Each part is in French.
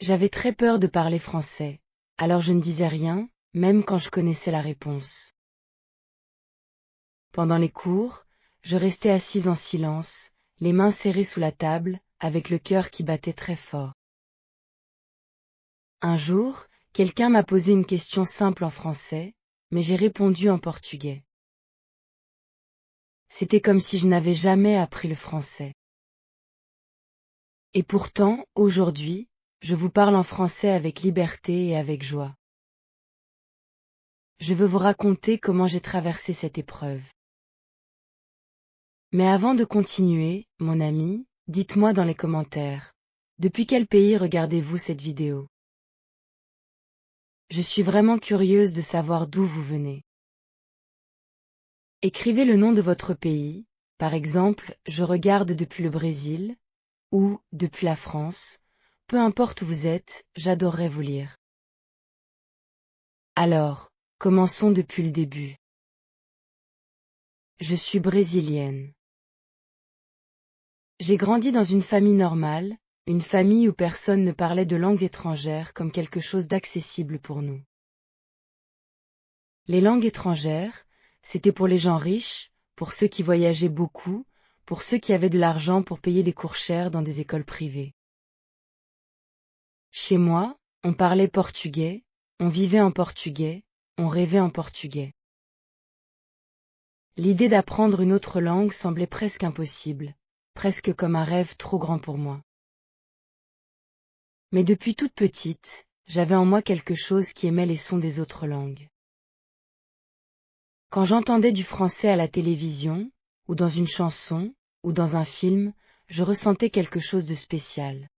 J'avais très peur de parler français, alors je ne disais rien, même quand je connaissais la réponse. Pendant les cours, je restais assise en silence, les mains serrées sous la table, avec le cœur qui battait très fort. Un jour, quelqu'un m'a posé une question simple en français, mais j'ai répondu en portugais. C'était comme si je n'avais jamais appris le français. Et pourtant, aujourd'hui, je vous parle en français avec liberté et avec joie. Je veux vous raconter comment j'ai traversé cette épreuve. Mais avant de continuer, mon ami, dites-moi dans les commentaires, depuis quel pays regardez-vous cette vidéo? Je suis vraiment curieuse de savoir d'où vous venez. Écrivez le nom de votre pays, par exemple, je regarde depuis le Brésil, ou depuis la France, peu importe où vous êtes, j'adorerais vous lire. Alors, commençons depuis le début. Je suis brésilienne. J'ai grandi dans une famille normale, une famille où personne ne parlait de langues étrangères comme quelque chose d'accessible pour nous. Les langues étrangères, c'était pour les gens riches, pour ceux qui voyageaient beaucoup, pour ceux qui avaient de l'argent pour payer des cours chers dans des écoles privées. Chez moi, on parlait portugais, on vivait en portugais, on rêvait en portugais. L'idée d'apprendre une autre langue semblait presque impossible, presque comme un rêve trop grand pour moi. Mais depuis toute petite, j'avais en moi quelque chose qui aimait les sons des autres langues. Quand j'entendais du français à la télévision, ou dans une chanson, ou dans un film, je ressentais quelque chose de spécial.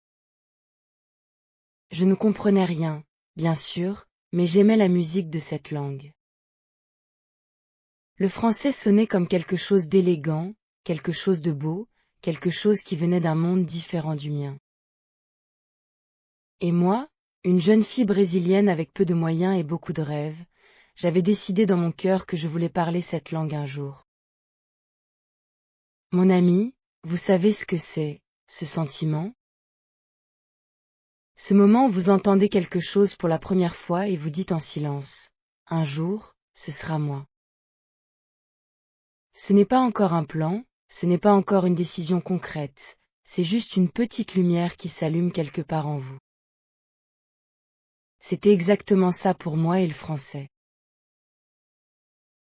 Je ne comprenais rien, bien sûr, mais j'aimais la musique de cette langue. Le français sonnait comme quelque chose d'élégant, quelque chose de beau, quelque chose qui venait d'un monde différent du mien. Et moi, une jeune fille brésilienne avec peu de moyens et beaucoup de rêves, j'avais décidé dans mon cœur que je voulais parler cette langue un jour. Mon ami, vous savez ce que c'est, ce sentiment? Ce moment où vous entendez quelque chose pour la première fois et vous dites en silence, un jour, ce sera moi. Ce n'est pas encore un plan, ce n'est pas encore une décision concrète, c'est juste une petite lumière qui s'allume quelque part en vous. C'était exactement ça pour moi et le français.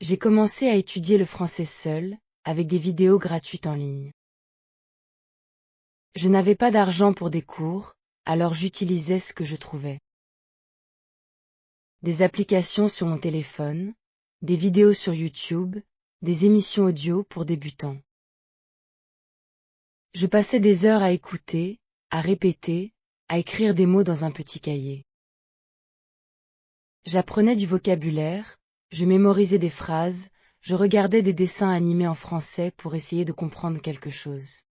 J'ai commencé à étudier le français seul, avec des vidéos gratuites en ligne. Je n'avais pas d'argent pour des cours, alors j'utilisais ce que je trouvais. Des applications sur mon téléphone, des vidéos sur YouTube, des émissions audio pour débutants. Je passais des heures à écouter, à répéter, à écrire des mots dans un petit cahier. J'apprenais du vocabulaire, je mémorisais des phrases, je regardais des dessins animés en français pour essayer de comprendre quelque chose.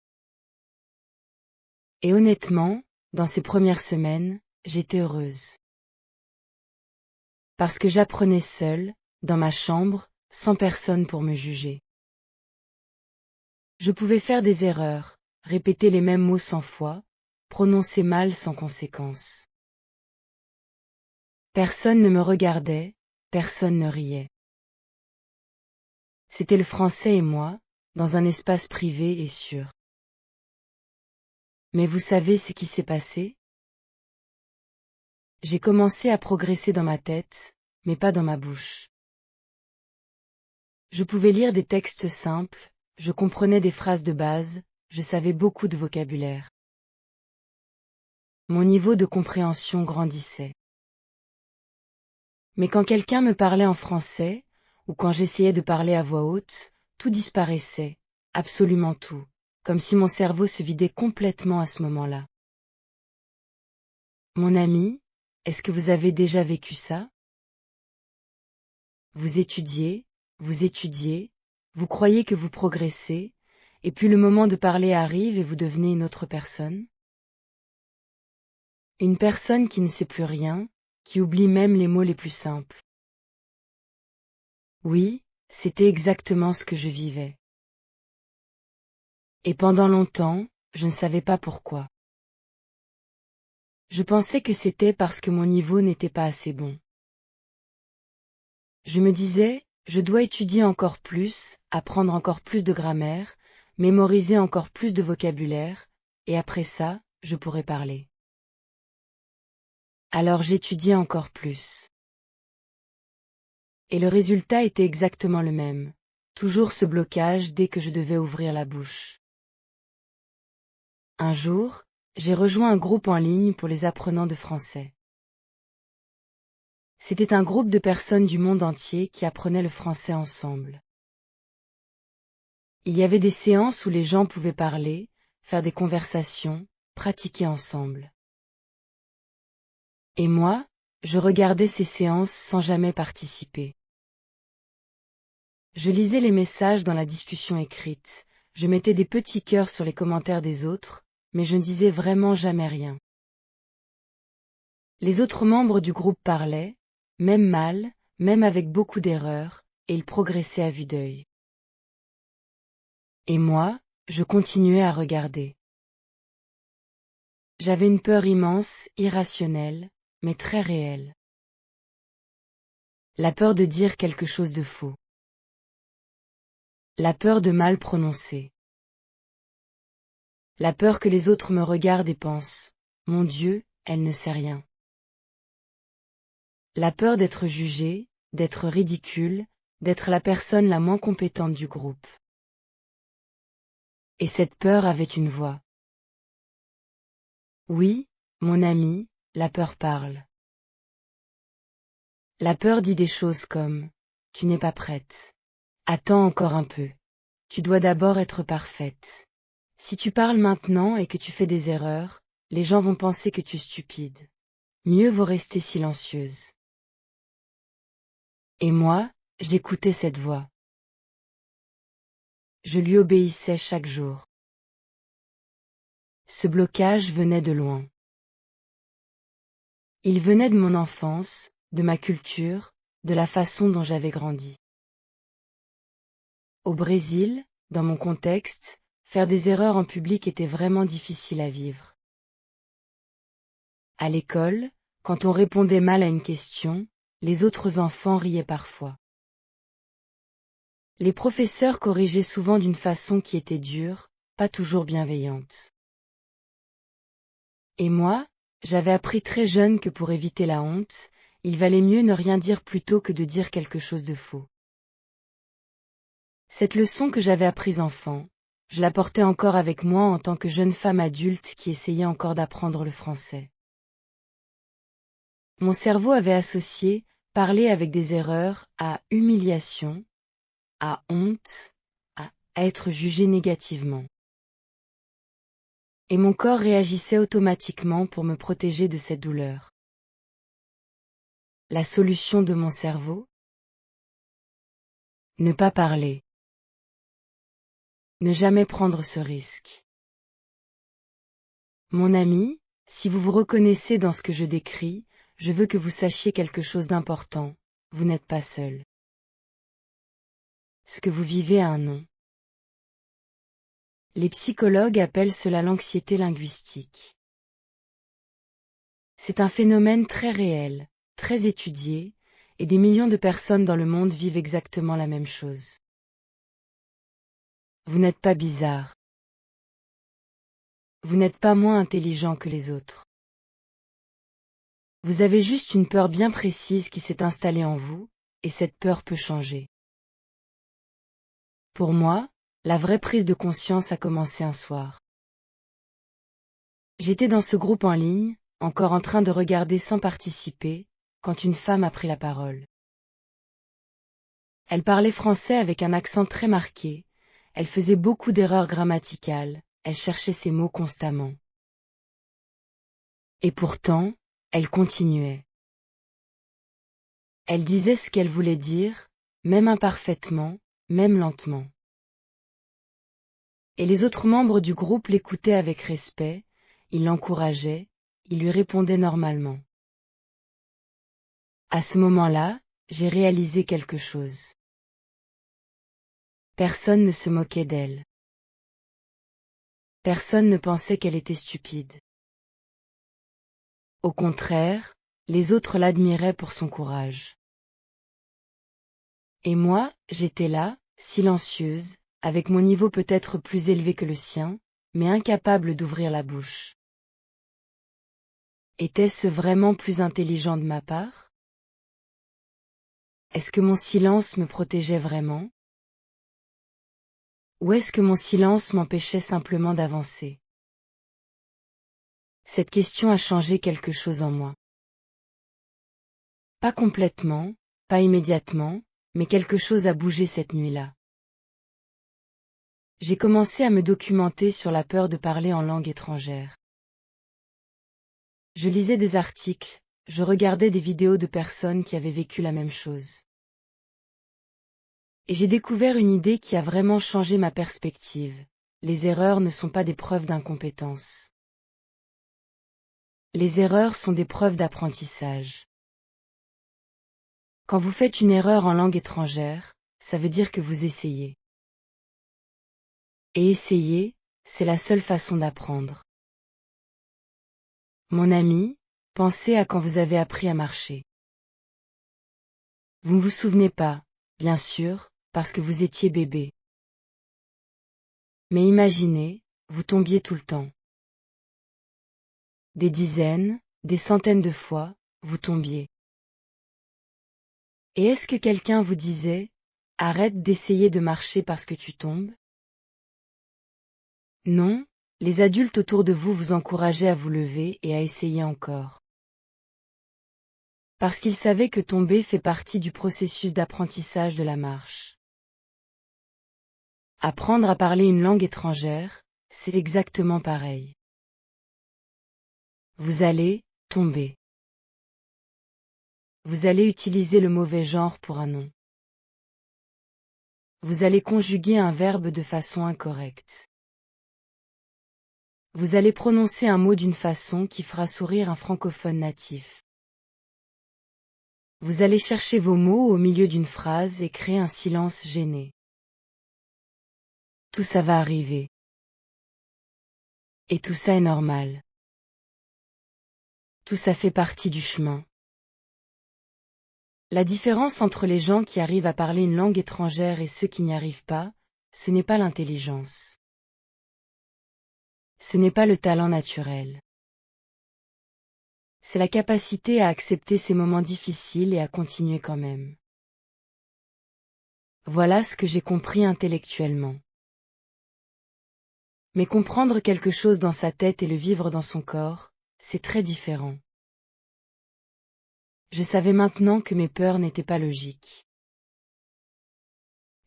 Et honnêtement, dans ces premières semaines, j'étais heureuse. Parce que j'apprenais seule, dans ma chambre, sans personne pour me juger. Je pouvais faire des erreurs, répéter les mêmes mots 100 fois, prononcer mal sans conséquence. Personne ne me regardait, personne ne riait. C'était le français et moi, dans un espace privé et sûr. Mais vous savez ce qui s'est passé? J'ai commencé à progresser dans ma tête, mais pas dans ma bouche. Je pouvais lire des textes simples, je comprenais des phrases de base, je savais beaucoup de vocabulaire. Mon niveau de compréhension grandissait. Mais quand quelqu'un me parlait en français, ou quand j'essayais de parler à voix haute, tout disparaissait, absolument tout, comme si mon cerveau se vidait complètement à ce moment-là. Mon ami, est-ce que vous avez déjà vécu ça? Vous étudiez, vous croyez que vous progressez, et puis le moment de parler arrive et vous devenez une autre personne? Une personne qui ne sait plus rien, qui oublie même les mots les plus simples. Oui, c'était exactement ce que je vivais. Et pendant longtemps, je ne savais pas pourquoi. Je pensais que c'était parce que mon niveau n'était pas assez bon. Je me disais, je dois étudier encore plus, apprendre encore plus de grammaire, mémoriser encore plus de vocabulaire, et après ça, je pourrais parler. Alors j'étudiais encore plus. Et le résultat était exactement le même. Toujours ce blocage dès que je devais ouvrir la bouche. Un jour, j'ai rejoint un groupe en ligne pour les apprenants de français. C'était un groupe de personnes du monde entier qui apprenaient le français ensemble. Il y avait des séances où les gens pouvaient parler, faire des conversations, pratiquer ensemble. Et moi, je regardais ces séances sans jamais participer. Je lisais les messages dans la discussion écrite, je mettais des petits cœurs sur les commentaires des autres, mais je ne disais vraiment jamais rien. Les autres membres du groupe parlaient, même mal, même avec beaucoup d'erreurs, et ils progressaient à vue d'œil. Et moi, je continuais à regarder. J'avais une peur immense, irrationnelle, mais très réelle. La peur de dire quelque chose de faux. La peur de mal prononcer. La peur que les autres me regardent et pensent, mon Dieu, elle ne sait rien. La peur d'être jugée, d'être ridicule, d'être la personne la moins compétente du groupe. Et cette peur avait une voix. Oui, mon ami, la peur parle. La peur dit des choses comme « Tu n'es pas prête. Attends encore un peu. Tu dois d'abord être parfaite. Si tu parles maintenant et que tu fais des erreurs, les gens vont penser que tu es stupide. Mieux vaut rester silencieuse. » Et moi, j'écoutais cette voix. Je lui obéissais chaque jour. Ce blocage venait de loin. Il venait de mon enfance, de ma culture, de la façon dont j'avais grandi. Au Brésil, dans mon contexte, faire des erreurs en public était vraiment difficile à vivre. À l'école, quand on répondait mal à une question, les autres enfants riaient parfois. Les professeurs corrigeaient souvent d'une façon qui était dure, pas toujours bienveillante. Et moi, j'avais appris très jeune que pour éviter la honte, il valait mieux ne rien dire plutôt que de dire quelque chose de faux. Cette leçon que j'avais apprise enfant, je la portais encore avec moi en tant que jeune femme adulte qui essayait encore d'apprendre le français. Mon cerveau avait associé parler avec des erreurs à humiliation, à honte, à être jugé négativement. Et mon corps réagissait automatiquement pour me protéger de cette douleur. La solution de mon cerveau? Ne pas parler. Ne jamais prendre ce risque. Mon ami, si vous vous reconnaissez dans ce que je décris, je veux que vous sachiez quelque chose d'important, vous n'êtes pas seul. Ce que vous vivez a un nom. Les psychologues appellent cela l'anxiété linguistique. C'est un phénomène très réel, très étudié, et des millions de personnes dans le monde vivent exactement la même chose. Vous n'êtes pas bizarre. Vous n'êtes pas moins intelligent que les autres. Vous avez juste une peur bien précise qui s'est installée en vous, et cette peur peut changer. Pour moi, la vraie prise de conscience a commencé un soir. J'étais dans ce groupe en ligne, encore en train de regarder sans participer, quand une femme a pris la parole. Elle parlait français avec un accent très marqué, elle faisait beaucoup d'erreurs grammaticales, elle cherchait ses mots constamment. Et pourtant, elle continuait. Elle disait ce qu'elle voulait dire, même imparfaitement, même lentement. Et les autres membres du groupe l'écoutaient avec respect, ils l'encourageaient, ils lui répondaient normalement. À ce moment-là, j'ai réalisé quelque chose. Personne ne se moquait d'elle. Personne ne pensait qu'elle était stupide. Au contraire, les autres l'admiraient pour son courage. Et moi, j'étais là, silencieuse, avec mon niveau peut-être plus élevé que le sien, mais incapable d'ouvrir la bouche. Était-ce vraiment plus intelligent de ma part? Est-ce que mon silence me protégeait vraiment? Ou est-ce que mon silence m'empêchait simplement d'avancer? Cette question a changé quelque chose en moi. Pas complètement, pas immédiatement, mais quelque chose a bougé cette nuit-là. J'ai commencé à me documenter sur la peur de parler en langue étrangère. Je lisais des articles, je regardais des vidéos de personnes qui avaient vécu la même chose. Et j'ai découvert une idée qui a vraiment changé ma perspective. Les erreurs ne sont pas des preuves d'incompétence. Les erreurs sont des preuves d'apprentissage. Quand vous faites une erreur en langue étrangère, ça veut dire que vous essayez. Et essayer, c'est la seule façon d'apprendre. Mon ami, pensez à quand vous avez appris à marcher. Vous ne vous souvenez pas, bien sûr, parce que vous étiez bébé. Mais imaginez, vous tombiez tout le temps. Des dizaines, des centaines de fois, vous tombiez. Et est-ce que quelqu'un vous disait, arrête d'essayer de marcher parce que tu tombes? Non, les adultes autour de vous vous encourageaient à vous lever et à essayer encore. Parce qu'ils savaient que tomber fait partie du processus d'apprentissage de la marche. Apprendre à parler une langue étrangère, c'est exactement pareil. Vous allez tomber. Vous allez utiliser le mauvais genre pour un nom. Vous allez conjuguer un verbe de façon incorrecte. Vous allez prononcer un mot d'une façon qui fera sourire un francophone natif. Vous allez chercher vos mots au milieu d'une phrase et créer un silence gêné. Tout ça va arriver. Et tout ça est normal. Tout ça fait partie du chemin. La différence entre les gens qui arrivent à parler une langue étrangère et ceux qui n'y arrivent pas, ce n'est pas l'intelligence. Ce n'est pas le talent naturel. C'est la capacité à accepter ces moments difficiles et à continuer quand même. Voilà ce que j'ai compris intellectuellement. Mais comprendre quelque chose dans sa tête et le vivre dans son corps, c'est très différent. Je savais maintenant que mes peurs n'étaient pas logiques.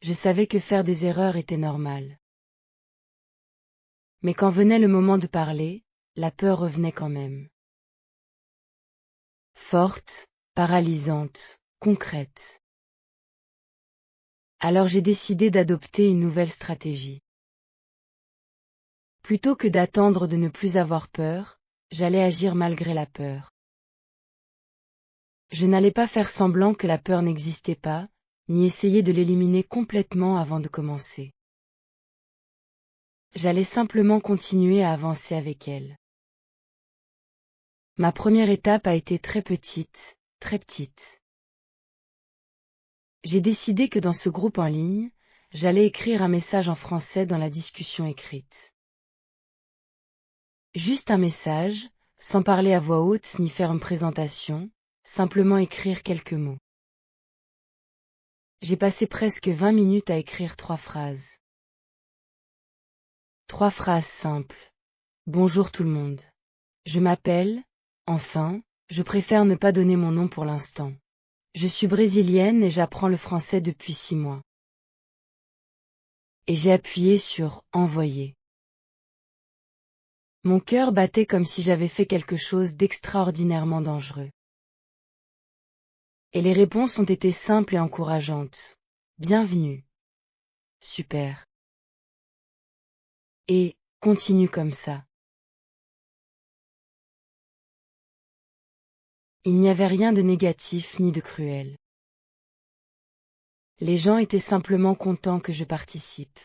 Je savais que faire des erreurs était normal. Mais quand venait le moment de parler, la peur revenait quand même. Forte, paralysante, concrète. Alors j'ai décidé d'adopter une nouvelle stratégie. Plutôt que d'attendre de ne plus avoir peur, j'allais agir malgré la peur. Je n'allais pas faire semblant que la peur n'existait pas, ni essayer de l'éliminer complètement avant de commencer. J'allais simplement continuer à avancer avec elle. Ma première étape a été très petite, très petite. J'ai décidé que dans ce groupe en ligne, j'allais écrire un message en français dans la discussion écrite. Juste un message, sans parler à voix haute ni faire une présentation, simplement écrire quelques mots. J'ai passé presque 20 minutes à écrire 3 phrases. 3 phrases simples. Bonjour tout le monde. Je m'appelle, enfin, je préfère ne pas donner mon nom pour l'instant. Je suis brésilienne et j'apprends le français depuis 6 mois. Et j'ai appuyé sur « Envoyer ». Mon cœur battait comme si j'avais fait quelque chose d'extraordinairement dangereux. Et les réponses ont été simples et encourageantes. Bienvenue. Super. Et, continue comme ça. Il n'y avait rien de négatif ni de cruel. Les gens étaient simplement contents que je participe.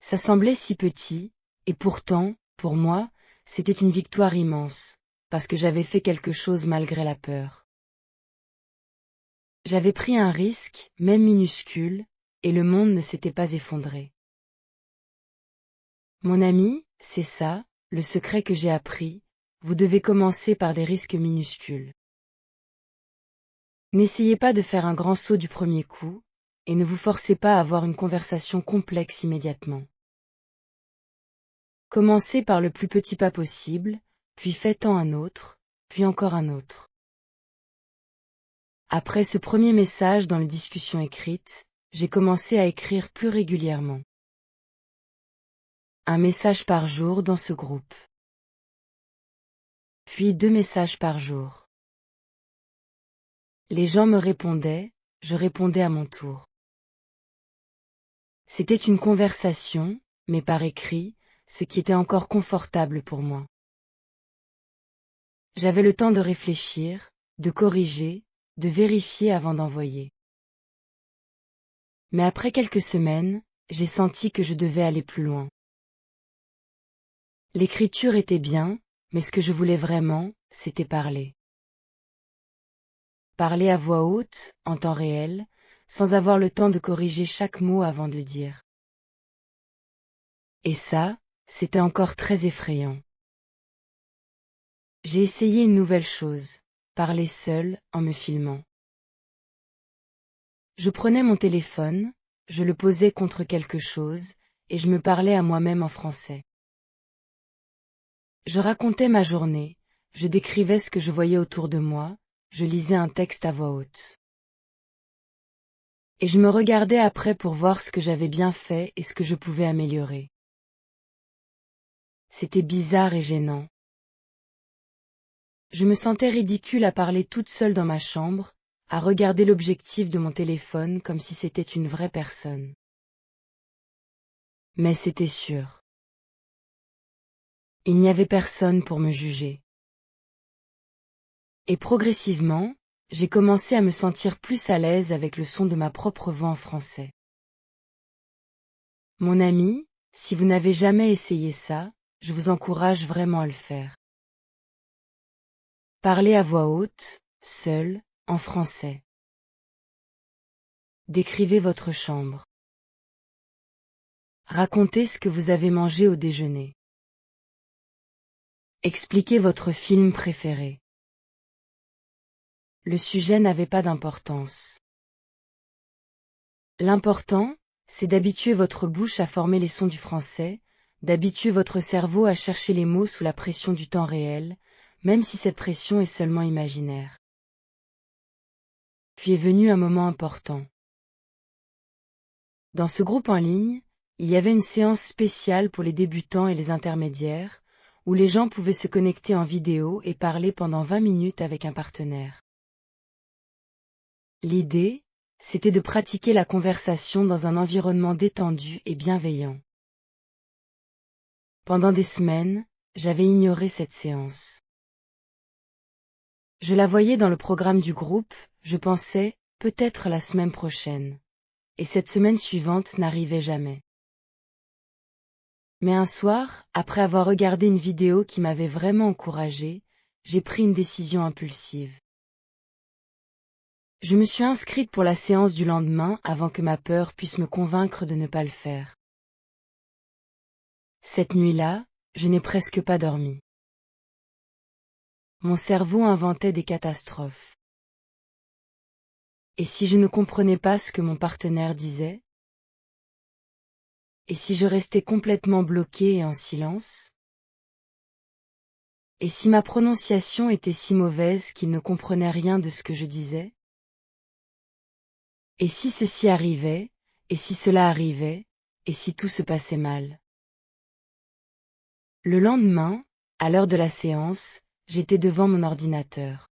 Ça semblait si petit, et pourtant, pour moi, c'était une victoire immense. parce que j'avais fait quelque chose malgré la peur. J'avais pris un risque, même minuscule, et le monde ne s'était pas effondré. Mon ami, c'est ça, le secret que j'ai appris, vous devez commencer par des risques minuscules. N'essayez pas de faire un grand saut du premier coup, et ne vous forcez pas à avoir une conversation complexe immédiatement. Commencez par le plus petit pas possible, puis faites-en un autre, puis encore un autre. Après ce premier message dans les discussions écrites, j'ai commencé à écrire plus régulièrement. Un message par jour dans ce groupe. Puis 2 messages par jour. Les gens me répondaient, je répondais à mon tour. C'était une conversation, mais par écrit, ce qui était encore confortable pour moi. J'avais le temps de réfléchir, de corriger, de vérifier avant d'envoyer. Mais après quelques semaines, j'ai senti que je devais aller plus loin. L'écriture était bien, mais ce que je voulais vraiment, c'était parler. Parler à voix haute, en temps réel, sans avoir le temps de corriger chaque mot avant de le dire. Et ça, c'était encore très effrayant. J'ai essayé une nouvelle chose, parler seul, en me filmant. Je prenais mon téléphone, je le posais contre quelque chose, et je me parlais à moi-même en français. Je racontais ma journée, je décrivais ce que je voyais autour de moi, je lisais un texte à voix haute. Et je me regardais après pour voir ce que j'avais bien fait et ce que je pouvais améliorer. C'était bizarre et gênant. Je me sentais ridicule à parler toute seule dans ma chambre, à regarder l'objectif de mon téléphone comme si c'était une vraie personne. Mais c'était sûr. Il n'y avait personne pour me juger. Et progressivement, j'ai commencé à me sentir plus à l'aise avec le son de ma propre voix en français. Mon ami, si vous n'avez jamais essayé ça, je vous encourage vraiment à le faire. Parlez à voix haute, seul, en français. Décrivez votre chambre. Racontez ce que vous avez mangé au déjeuner. Expliquez votre film préféré. Le sujet n'avait pas d'importance. L'important, c'est d'habituer votre bouche à former les sons du français, d'habituer votre cerveau à chercher les mots sous la pression du temps réel, même si cette pression est seulement imaginaire. Puis est venu un moment important. Dans ce groupe en ligne, il y avait une séance spéciale pour les débutants et les intermédiaires, où les gens pouvaient se connecter en vidéo et parler pendant 20 minutes avec un partenaire. L'idée, c'était de pratiquer la conversation dans un environnement détendu et bienveillant. Pendant des semaines, j'avais ignoré cette séance. Je la voyais dans le programme du groupe, je pensais, peut-être la semaine prochaine. Et cette semaine suivante n'arrivait jamais. Mais un soir, après avoir regardé une vidéo qui m'avait vraiment encouragée, j'ai pris une décision impulsive. Je me suis inscrite pour la séance du lendemain avant que ma peur puisse me convaincre de ne pas le faire. Cette nuit-là, je n'ai presque pas dormi. Mon cerveau inventait des catastrophes. Et si je ne comprenais pas ce que mon partenaire disait? Et si je restais complètement bloquée et en silence? Et si ma prononciation était si mauvaise qu'il ne comprenait rien de ce que je disais? Et si ceci arrivait, et si cela arrivait, et si tout se passait mal? Le lendemain, à l'heure de la séance, j'étais devant mon ordinateur.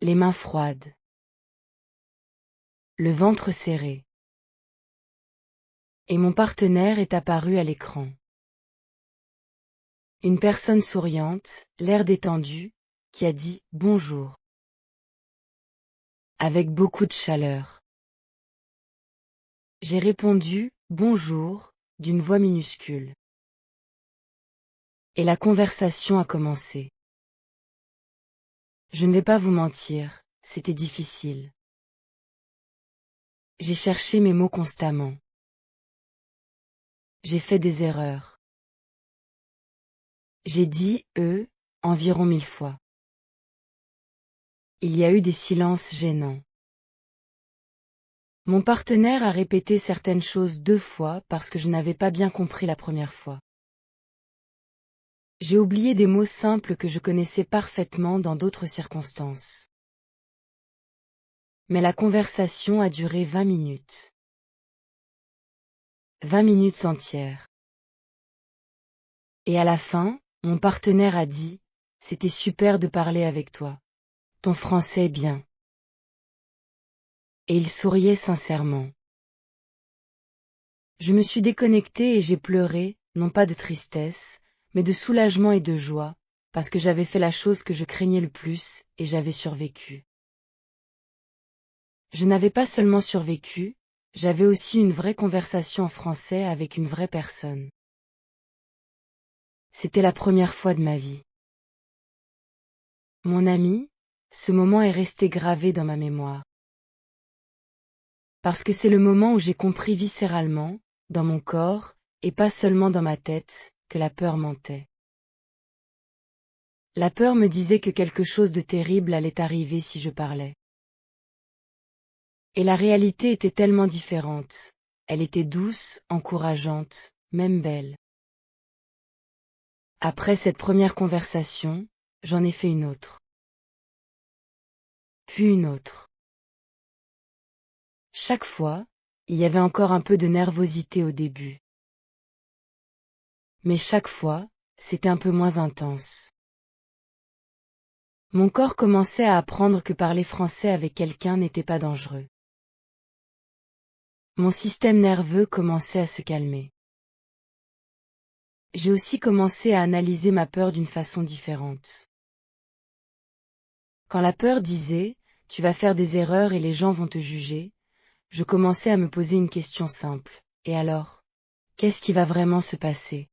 Les mains froides. Le ventre serré. Et mon partenaire est apparu à l'écran. Une personne souriante, l'air détendu, qui a dit « Bonjour » avec beaucoup de chaleur. J'ai répondu « Bonjour » d'une voix minuscule. Et la conversation a commencé. Je ne vais pas vous mentir, c'était difficile. J'ai cherché mes mots constamment. J'ai fait des erreurs. J'ai dit « environ 1000 fois. Il y a eu des silences gênants. Mon partenaire a répété certaines choses 2 fois parce que je n'avais pas bien compris la première fois. J'ai oublié des mots simples que je connaissais parfaitement dans d'autres circonstances. Mais la conversation a duré 20 minutes. 20 minutes entières. Et à la fin, mon partenaire a dit « C'était super de parler avec toi. Ton français est bien. » Et il souriait sincèrement. Je me suis déconnectée et j'ai pleuré, non pas de tristesse, mais de soulagement et de joie, parce que j'avais fait la chose que je craignais le plus et j'avais survécu. Je n'avais pas seulement survécu, j'avais aussi une vraie conversation en français avec une vraie personne. C'était la première fois de ma vie. Mon ami, ce moment est resté gravé dans ma mémoire. Parce que c'est le moment où j'ai compris viscéralement, dans mon corps, et pas seulement dans ma tête, que la peur mentait. La peur me disait que quelque chose de terrible allait arriver si je parlais. Et la réalité était tellement différente. Elle était douce, encourageante, même belle. Après cette première conversation, j'en ai fait une autre. Puis une autre. Chaque fois, il y avait encore un peu de nervosité au début. Mais chaque fois, c'était un peu moins intense. Mon corps commençait à apprendre que parler français avec quelqu'un n'était pas dangereux. Mon système nerveux commençait à se calmer. J'ai aussi commencé à analyser ma peur d'une façon différente. Quand la peur disait « tu vas faire des erreurs et les gens vont te juger », je commençais à me poser une question simple. Et alors, qu'est-ce qui va vraiment se passer?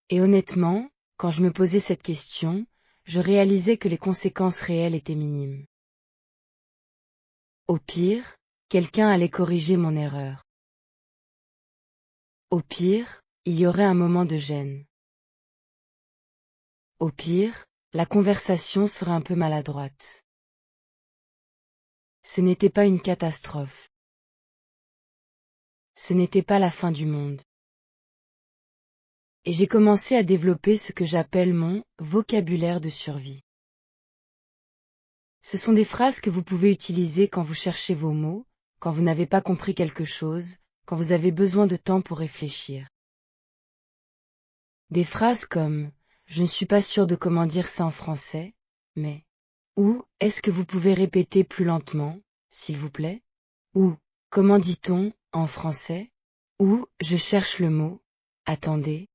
Et honnêtement, quand je me posais cette question, je réalisais que les conséquences réelles étaient minimes. Au pire, quelqu'un allait corriger mon erreur. Au pire, il y aurait un moment de gêne. Au pire, la conversation serait un peu maladroite. Ce n'était pas une catastrophe. Ce n'était pas la fin du monde. Et j'ai commencé à développer ce que j'appelle mon vocabulaire de survie. Ce sont des phrases que vous pouvez utiliser quand vous cherchez vos mots, quand vous n'avez pas compris quelque chose, quand vous avez besoin de temps pour réfléchir. Des phrases comme « je ne suis pas sûre de comment dire ça en français, mais… » ou « est-ce que vous pouvez répéter plus lentement, s'il vous plaît ?» ou « comment dit-on, en français ?» ou « je cherche le mot, attendez ».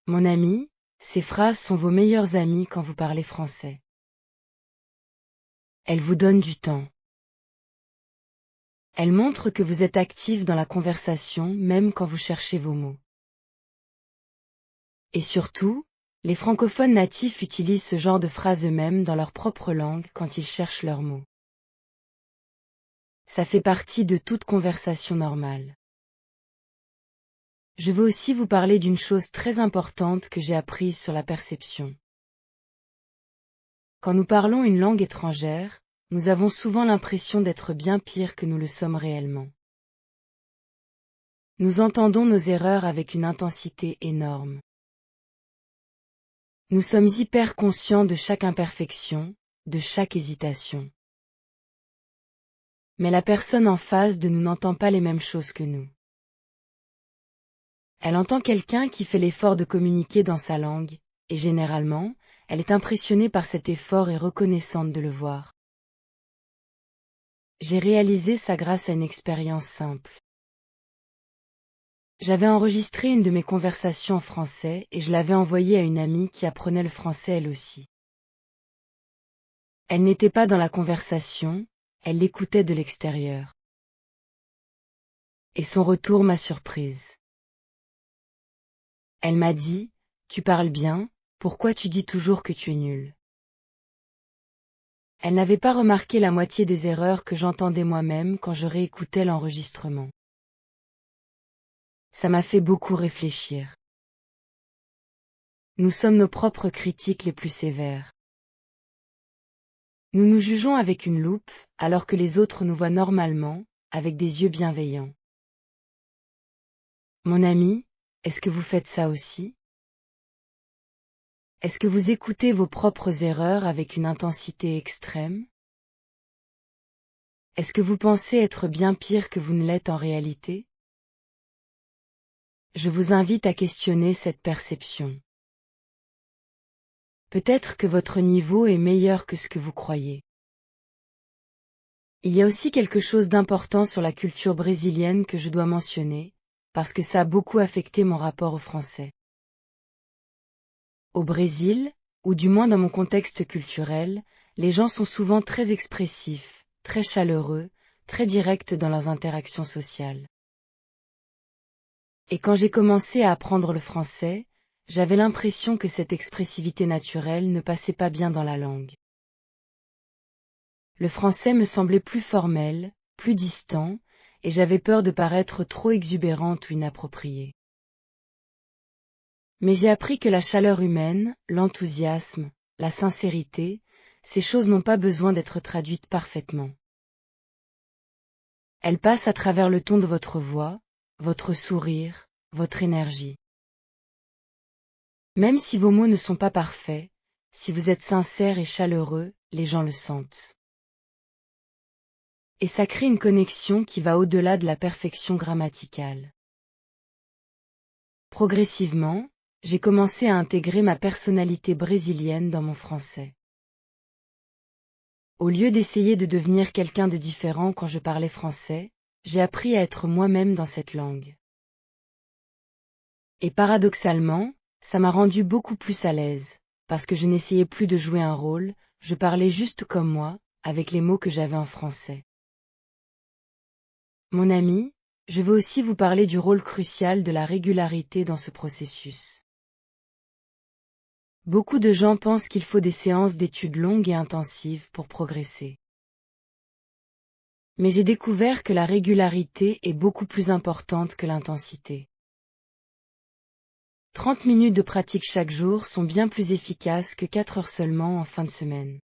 Mon ami, ces phrases sont vos meilleures amies quand vous parlez français. Elles vous donnent du temps. Elles montrent que vous êtes actif dans la conversation même quand vous cherchez vos mots. Et surtout, les francophones natifs utilisent ce genre de phrases eux-mêmes dans leur propre langue quand ils cherchent leurs mots. Ça fait partie de toute conversation normale. Je veux aussi vous parler d'une chose très importante que j'ai apprise sur la perception. Quand nous parlons une langue étrangère, nous avons souvent l'impression d'être bien pire que nous le sommes réellement. Nous entendons nos erreurs avec une intensité énorme. Nous sommes hyper conscients de chaque imperfection, de chaque hésitation. Mais la personne en face de nous n'entend pas les mêmes choses que nous. Elle entend quelqu'un qui fait l'effort de communiquer dans sa langue, et généralement, elle est impressionnée par cet effort et reconnaissante de le voir. J'ai réalisé ça grâce à une expérience simple. J'avais enregistré une de mes conversations en français et je l'avais envoyée à une amie qui apprenait le français elle aussi. Elle n'était pas dans la conversation, elle l'écoutait de l'extérieur. Et son retour m'a surprise. Elle m'a dit, tu parles bien, pourquoi tu dis toujours que tu es nul? Elle n'avait pas remarqué la moitié des erreurs que j'entendais moi-même quand je réécoutais l'enregistrement. Ça m'a fait beaucoup réfléchir. Nous sommes nos propres critiques les plus sévères. Nous nous jugeons avec une loupe, alors que les autres nous voient normalement, avec des yeux bienveillants. Mon ami, est-ce que vous faites ça aussi? Est-ce que vous écoutez vos propres erreurs avec une intensité extrême? Est-ce que vous pensez être bien pire que vous ne l'êtes en réalité? Je vous invite à questionner cette perception. Peut-être que votre niveau est meilleur que ce que vous croyez. Il y a aussi quelque chose d'important sur la culture brésilienne que je dois mentionner, parce que ça a beaucoup affecté mon rapport au français. Au Brésil, ou du moins dans mon contexte culturel, les gens sont souvent très expressifs, très chaleureux, très directs dans leurs interactions sociales. Et quand j'ai commencé à apprendre le français, j'avais l'impression que cette expressivité naturelle ne passait pas bien dans la langue. Le français me semblait plus formel, plus distant, et j'avais peur de paraître trop exubérante ou inappropriée. Mais j'ai appris que la chaleur humaine, l'enthousiasme, la sincérité, ces choses n'ont pas besoin d'être traduites parfaitement. Elles passent à travers le ton de votre voix, votre sourire, votre énergie. Même si vos mots ne sont pas parfaits, si vous êtes sincère et chaleureux, les gens le sentent. Et ça crée une connexion qui va au-delà de la perfection grammaticale. Progressivement, j'ai commencé à intégrer ma personnalité brésilienne dans mon français. Au lieu d'essayer de devenir quelqu'un de différent quand je parlais français, j'ai appris à être moi-même dans cette langue. Et paradoxalement, ça m'a rendu beaucoup plus à l'aise, parce que je n'essayais plus de jouer un rôle, je parlais juste comme moi, avec les mots que j'avais en français. Mon ami, je veux aussi vous parler du rôle crucial de la régularité dans ce processus. Beaucoup de gens pensent qu'il faut des séances d'études longues et intensives pour progresser. Mais j'ai découvert que la régularité est beaucoup plus importante que l'intensité. 30 minutes de pratique chaque jour sont bien plus efficaces que 4 heures seulement en fin de semaine.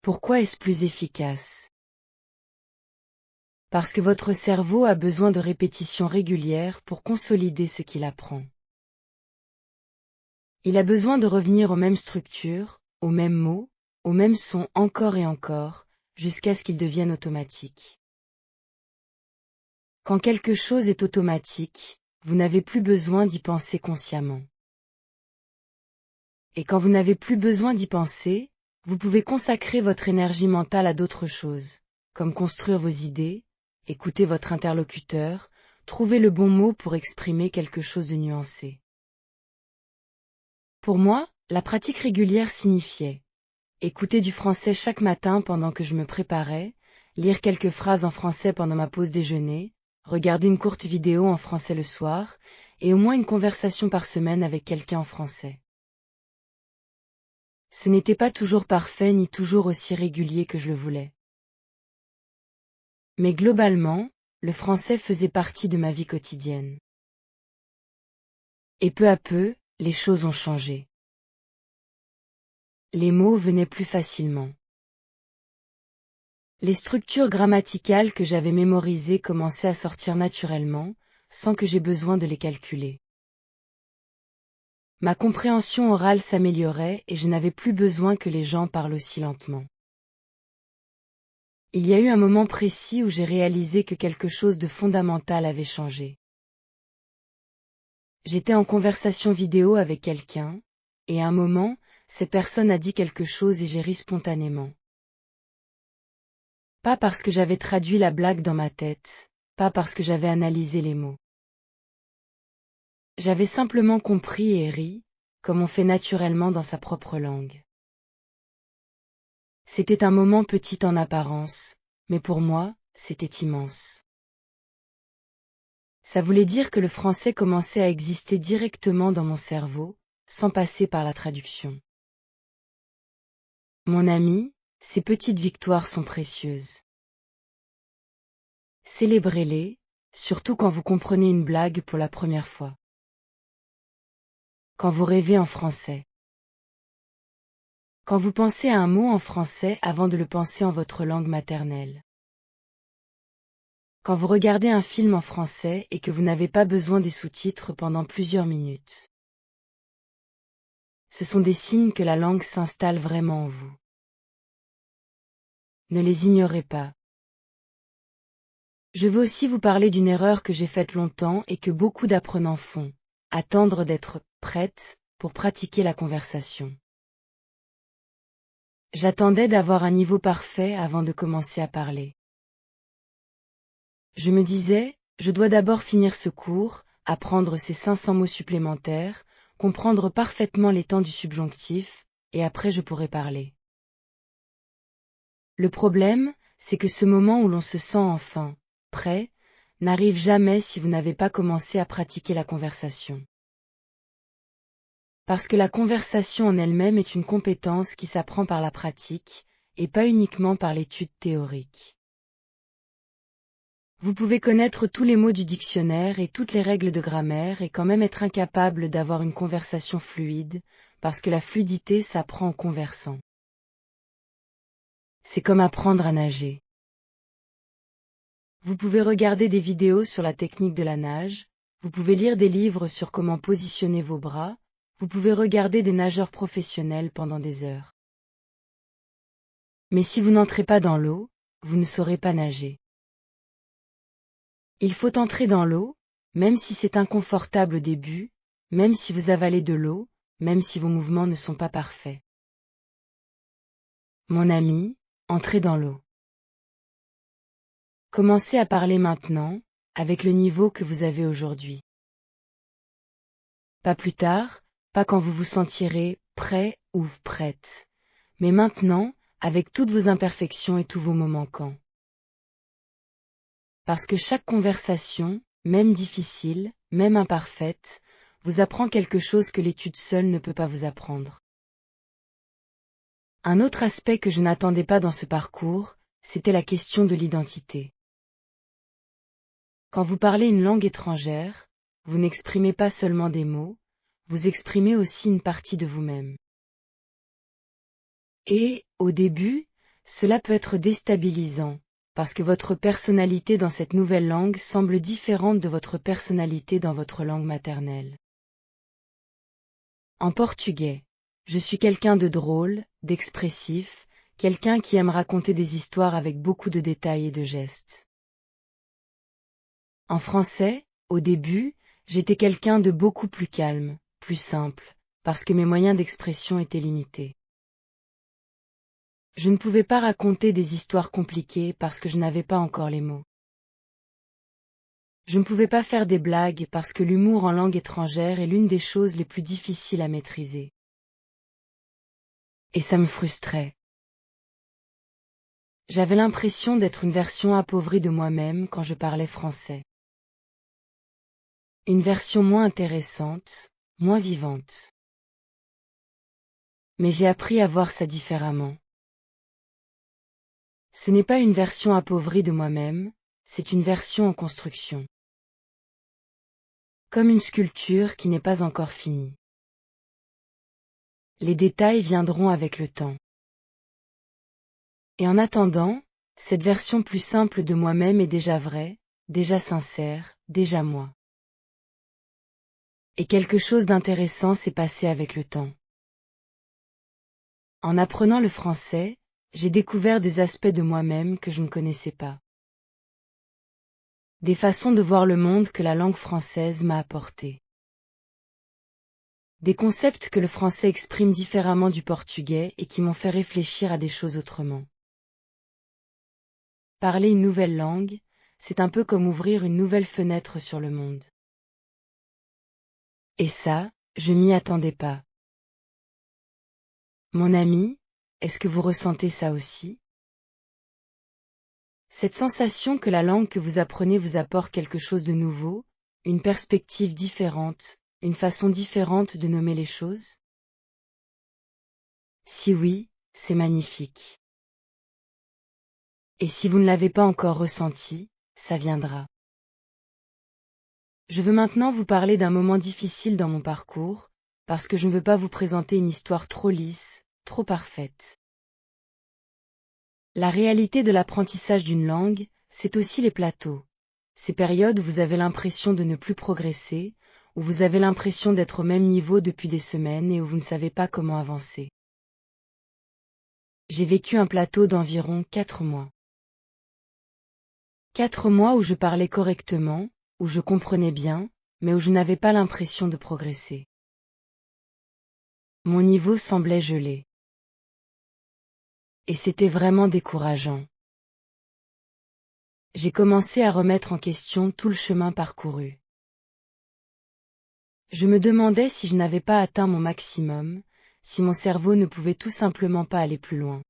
Pourquoi est-ce plus efficace? Parce que votre cerveau a besoin de répétitions régulières pour consolider ce qu'il apprend. Il a besoin de revenir aux mêmes structures, aux mêmes mots, aux mêmes sons encore et encore, jusqu'à ce qu'ils deviennent automatiques. Quand quelque chose est automatique, vous n'avez plus besoin d'y penser consciemment. Et quand vous n'avez plus besoin d'y penser, vous pouvez consacrer votre énergie mentale à d'autres choses, comme construire vos idées, écouter votre interlocuteur, trouver le bon mot pour exprimer quelque chose de nuancé. Pour moi, la pratique régulière signifiait écouter du français chaque matin pendant que je me préparais, lire quelques phrases en français pendant ma pause déjeuner, regarder une courte vidéo en français le soir, et au moins une conversation par semaine avec quelqu'un en français. Ce n'était pas toujours parfait ni toujours aussi régulier que je le voulais. Mais globalement, le français faisait partie de ma vie quotidienne. Et peu à peu, les choses ont changé. Les mots venaient plus facilement. Les structures grammaticales que j'avais mémorisées commençaient à sortir naturellement, sans que j'aie besoin de les calculer. Ma compréhension orale s'améliorait et je n'avais plus besoin que les gens parlent aussi lentement. Il y a eu un moment précis où j'ai réalisé que quelque chose de fondamental avait changé. J'étais en conversation vidéo avec quelqu'un, et à un moment, cette personne a dit quelque chose et j'ai ri spontanément. Pas parce que j'avais traduit la blague dans ma tête, pas parce que j'avais analysé les mots. J'avais simplement compris et ri, comme on fait naturellement dans sa propre langue. C'était un moment petit en apparence, mais pour moi, c'était immense. Ça voulait dire que le français commençait à exister directement dans mon cerveau, sans passer par la traduction. Mon ami, ces petites victoires sont précieuses. Célébrez-les, surtout quand vous comprenez une blague pour la première fois. Quand vous rêvez en français. Quand vous pensez à un mot en français avant de le penser en votre langue maternelle. Quand vous regardez un film en français et que vous n'avez pas besoin des sous-titres pendant plusieurs minutes. Ce sont des signes que la langue s'installe vraiment en vous. Ne les ignorez pas. Je veux aussi vous parler d'une erreur que j'ai faite longtemps et que beaucoup d'apprenants font. Attendre d'être prête pour pratiquer la conversation. J'attendais d'avoir un niveau parfait avant de commencer à parler. Je me disais, je dois d'abord finir ce cours, apprendre ces 500 mots supplémentaires, comprendre parfaitement les temps du subjonctif, et après je pourrai parler. Le problème, c'est que ce moment où l'on se sent enfin prêt, n'arrive jamais si vous n'avez pas commencé à pratiquer la conversation. Parce que la conversation en elle-même est une compétence qui s'apprend par la pratique, et pas uniquement par l'étude théorique. Vous pouvez connaître tous les mots du dictionnaire et toutes les règles de grammaire et quand même être incapable d'avoir une conversation fluide, parce que la fluidité s'apprend en conversant. C'est comme apprendre à nager. Vous pouvez regarder des vidéos sur la technique de la nage, vous pouvez lire des livres sur comment positionner vos bras, vous pouvez regarder des nageurs professionnels pendant des heures. Mais si vous n'entrez pas dans l'eau, vous ne saurez pas nager. Il faut entrer dans l'eau, même si c'est inconfortable au début, même si vous avalez de l'eau, même si vos mouvements ne sont pas parfaits. Mon ami, entrez dans l'eau. Commencez à parler maintenant, avec le niveau que vous avez aujourd'hui. Pas plus tard, pas quand vous vous sentirez prêt ou prête, mais maintenant, avec toutes vos imperfections et tous vos mots manquants. Parce que chaque conversation, même difficile, même imparfaite, vous apprend quelque chose que l'étude seule ne peut pas vous apprendre. Un autre aspect que je n'attendais pas dans ce parcours, c'était la question de l'identité. Quand vous parlez une langue étrangère, vous n'exprimez pas seulement des mots, vous exprimez aussi une partie de vous-même. Et, au début, cela peut être déstabilisant, parce que votre personnalité dans cette nouvelle langue semble différente de votre personnalité dans votre langue maternelle. En portugais, je suis quelqu'un de drôle, d'expressif, quelqu'un qui aime raconter des histoires avec beaucoup de détails et de gestes. En français, au début, j'étais quelqu'un de beaucoup plus calme, plus simple, parce que mes moyens d'expression étaient limités. Je ne pouvais pas raconter des histoires compliquées parce que je n'avais pas encore les mots. Je ne pouvais pas faire des blagues parce que l'humour en langue étrangère est l'une des choses les plus difficiles à maîtriser. Et ça me frustrait. J'avais l'impression d'être une version appauvrie de moi-même quand je parlais français. Une version moins intéressante, moins vivante. Mais j'ai appris à voir ça différemment. Ce n'est pas une version appauvrie de moi-même, c'est une version en construction. Comme une sculpture qui n'est pas encore finie. Les détails viendront avec le temps. Et en attendant, cette version plus simple de moi-même est déjà vraie, déjà sincère, déjà moi. Et quelque chose d'intéressant s'est passé avec le temps. En apprenant le français, j'ai découvert des aspects de moi-même que je ne connaissais pas. Des façons de voir le monde que la langue française m'a apportées. Des concepts que le français exprime différemment du portugais et qui m'ont fait réfléchir à des choses autrement. Parler une nouvelle langue, c'est un peu comme ouvrir une nouvelle fenêtre sur le monde. Et ça, je m'y attendais pas. Mon ami, est-ce que vous ressentez ça aussi? Cette sensation que la langue que vous apprenez vous apporte quelque chose de nouveau, une perspective différente, une façon différente de nommer les choses? Si oui, c'est magnifique. Et si vous ne l'avez pas encore ressenti, ça viendra. Je veux maintenant vous parler d'un moment difficile dans mon parcours, parce que je ne veux pas vous présenter une histoire trop lisse, trop parfaite. La réalité de l'apprentissage d'une langue, c'est aussi les plateaux. Ces périodes où vous avez l'impression de ne plus progresser, où vous avez l'impression d'être au même niveau depuis des semaines et où vous ne savez pas comment avancer. J'ai vécu un plateau d'environ 4 mois. 4 mois où je parlais correctement, où je comprenais bien, mais où je n'avais pas l'impression de progresser. Mon niveau semblait gelé. Et c'était vraiment décourageant. J'ai commencé à remettre en question tout le chemin parcouru. Je me demandais si je n'avais pas atteint mon maximum, si mon cerveau ne pouvait tout simplement pas aller plus loin.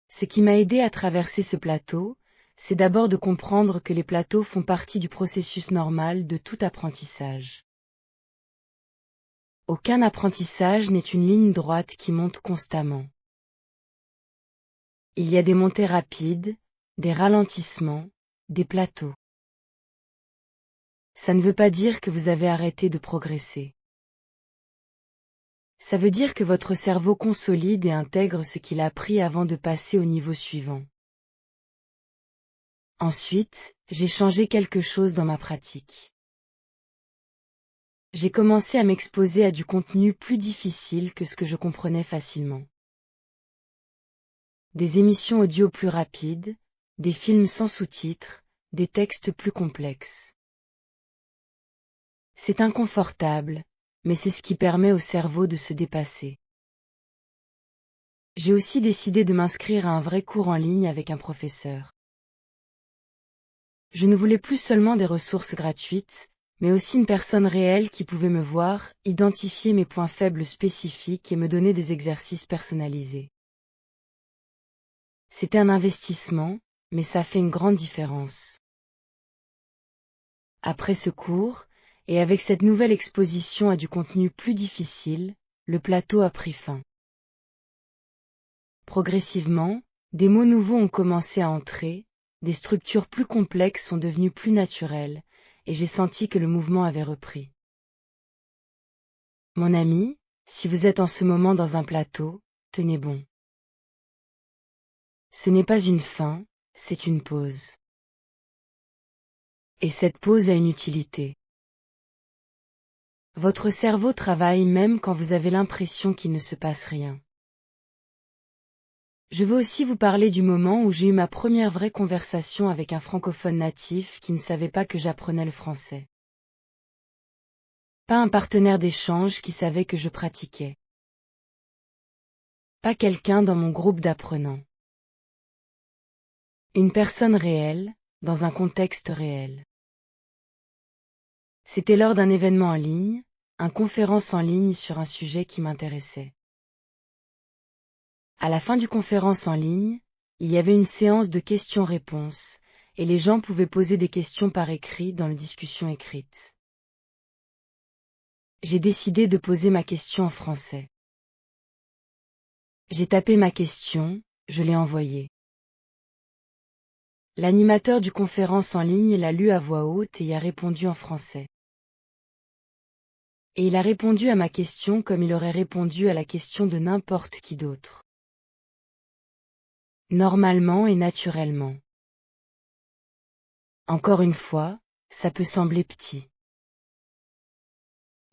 Ce qui m'a aidé à traverser ce plateau, c'est d'abord de comprendre que les plateaux font partie du processus normal de tout apprentissage. Aucun apprentissage n'est une ligne droite qui monte constamment. Il y a des montées rapides, des ralentissements, des plateaux. Ça ne veut pas dire que vous avez arrêté de progresser. Ça veut dire que votre cerveau consolide et intègre ce qu'il a appris avant de passer au niveau suivant. Ensuite, j'ai changé quelque chose dans ma pratique. J'ai commencé à m'exposer à du contenu plus difficile que ce que je comprenais facilement. Des émissions audio plus rapides, des films sans sous-titres, des textes plus complexes. C'est inconfortable, mais c'est ce qui permet au cerveau de se dépasser. J'ai aussi décidé de m'inscrire à un vrai cours en ligne avec un professeur. Je ne voulais plus seulement des ressources gratuites, mais aussi une personne réelle qui pouvait me voir, identifier mes points faibles spécifiques et me donner des exercices personnalisés. C'était un investissement, mais ça fait une grande différence. Après ce cours, et avec cette nouvelle exposition à du contenu plus difficile, le plateau a pris fin. Progressivement, des mots nouveaux ont commencé à entrer, des structures plus complexes sont devenues plus naturelles, et j'ai senti que le mouvement avait repris. Mon ami, si vous êtes en ce moment dans un plateau, tenez bon. Ce n'est pas une fin, c'est une pause. Et cette pause a une utilité. Votre cerveau travaille même quand vous avez l'impression qu'il ne se passe rien. Je veux aussi vous parler du moment où j'ai eu ma première vraie conversation avec un francophone natif qui ne savait pas que j'apprenais le français. Pas un partenaire d'échange qui savait que je pratiquais. Pas quelqu'un dans mon groupe d'apprenants. Une personne réelle, dans un contexte réel. C'était lors d'un événement en ligne, une conférence en ligne sur un sujet qui m'intéressait. À la fin du conférence en ligne, il y avait une séance de questions-réponses, et les gens pouvaient poser des questions par écrit dans la discussion écrite. J'ai décidé de poser ma question en français. J'ai tapé ma question, je l'ai envoyée. L'animateur du conférence en ligne l'a lu à voix haute et y a répondu en français. Et il a répondu à ma question comme il aurait répondu à la question de n'importe qui d'autre. Normalement et naturellement. Encore une fois, ça peut sembler petit.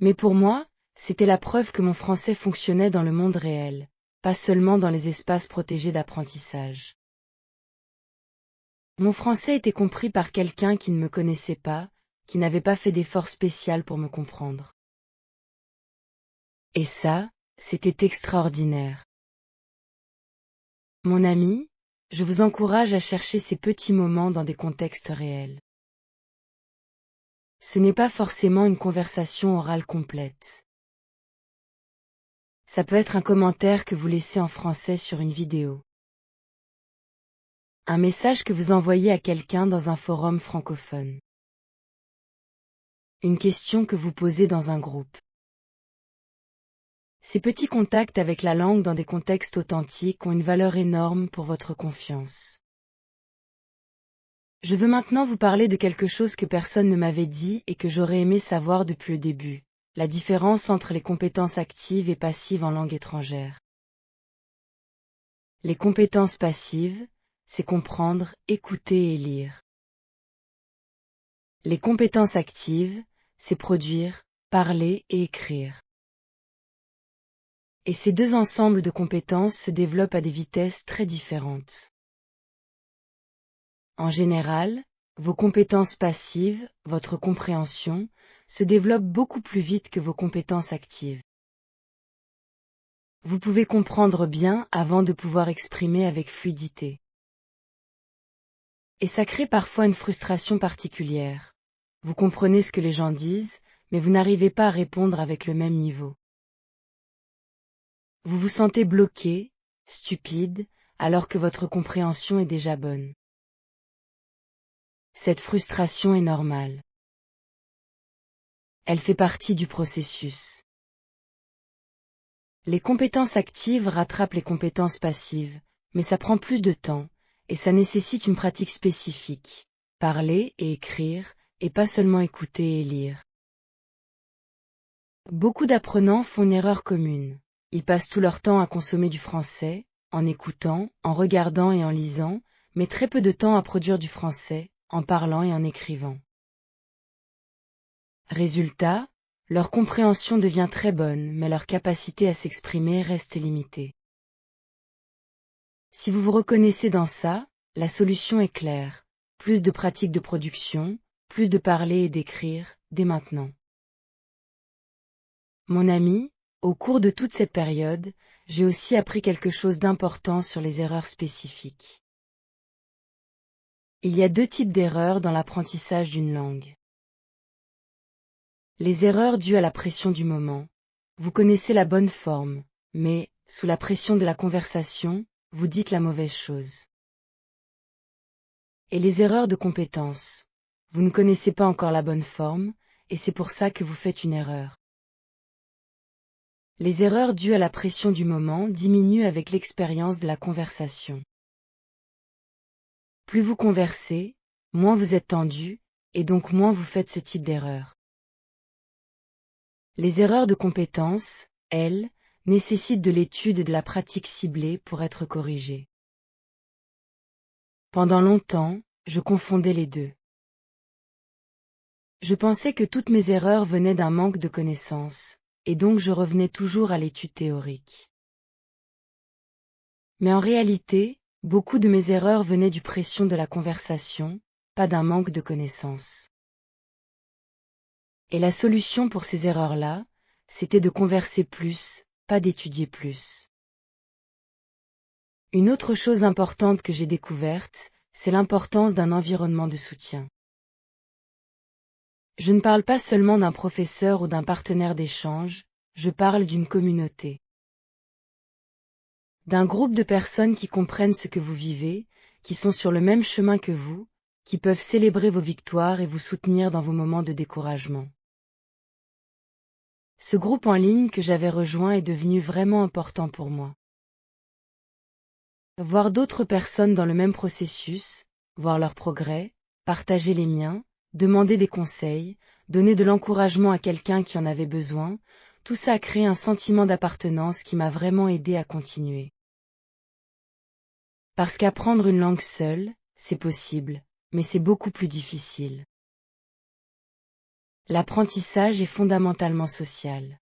Mais pour moi, c'était la preuve que mon français fonctionnait dans le monde réel, pas seulement dans les espaces protégés d'apprentissage. Mon français était compris par quelqu'un qui ne me connaissait pas, qui n'avait pas fait d'effort spécial pour me comprendre. Et ça, c'était extraordinaire. Mon ami, je vous encourage à chercher ces petits moments dans des contextes réels. Ce n'est pas forcément une conversation orale complète. Ça peut être un commentaire que vous laissez en français sur une vidéo. Un message que vous envoyez à quelqu'un dans un forum francophone. une question que vous posez dans un groupe. Ces petits contacts avec la langue dans des contextes authentiques ont une valeur énorme pour votre confiance. Je veux maintenant vous parler de quelque chose que personne ne m'avait dit et que j'aurais aimé savoir depuis le début, la différence entre les compétences actives et passives en langue étrangère. Les compétences passives, c'est comprendre, écouter et lire. Les compétences actives, c'est produire, parler et écrire. Et ces deux ensembles de compétences se développent à des vitesses très différentes. En général, vos compétences passives, votre compréhension, se développent beaucoup plus vite que vos compétences actives. Vous pouvez comprendre bien avant de pouvoir exprimer avec fluidité. Et ça crée parfois une frustration particulière. Vous comprenez ce que les gens disent, mais vous n'arrivez pas à répondre avec le même niveau. Vous vous sentez bloqué, stupide, alors que votre compréhension est déjà bonne. Cette frustration est normale. Elle fait partie du processus. Les compétences actives rattrapent les compétences passives, mais ça prend plus de temps, et ça nécessite une pratique spécifique, parler et écrire, et pas seulement écouter et lire. Beaucoup d'apprenants font une erreur commune. Ils passent tout leur temps à consommer du français, en écoutant, en regardant et en lisant, mais très peu de temps à produire du français, en parlant et en écrivant. Résultat, leur compréhension devient très bonne, mais leur capacité à s'exprimer reste limitée. Si vous vous reconnaissez dans ça, la solution est claire. Plus de pratique de production, plus de parler et d'écrire, dès maintenant. Mon ami, au cours de toute cette période, j'ai aussi appris quelque chose d'important sur les erreurs spécifiques. Il y a deux types d'erreurs dans l'apprentissage d'une langue. Les erreurs dues à la pression du moment. Vous connaissez la bonne forme, mais, sous la pression de la conversation, vous dites la mauvaise chose. Et les erreurs de compétence. Vous ne connaissez pas encore la bonne forme, et c'est pour ça que vous faites une erreur. Les erreurs dues à la pression du moment diminuent avec l'expérience de la conversation. Plus vous conversez, moins vous êtes tendu, et donc moins vous faites ce type d'erreur. Les erreurs de compétence, elles, nécessitent de l'étude et de la pratique ciblée pour être corrigées. Pendant longtemps, je confondais les deux. Je pensais que toutes mes erreurs venaient d'un manque de connaissances, et donc je revenais toujours à l'étude théorique. Mais en réalité, beaucoup de mes erreurs venaient du pression de la conversation, pas d'un manque de connaissances. Et la solution pour ces erreurs-là, c'était de converser plus, pas d'étudier plus. Une autre chose importante que j'ai découverte, c'est l'importance d'un environnement de soutien. Je ne parle pas seulement d'un professeur ou d'un partenaire d'échange, je parle d'une communauté. D'un groupe de personnes qui comprennent ce que vous vivez, qui sont sur le même chemin que vous, qui peuvent célébrer vos victoires et vous soutenir dans vos moments de découragement. Ce groupe en ligne que j'avais rejoint est devenu vraiment important pour moi. Voir d'autres personnes dans le même processus, voir leurs progrès, partager les miens, demander des conseils, donner de l'encouragement à quelqu'un qui en avait besoin, tout ça a créé un sentiment d'appartenance qui m'a vraiment aidé à continuer. Parce qu'apprendre une langue seule, c'est possible, mais c'est beaucoup plus difficile. L'apprentissage est fondamentalement social.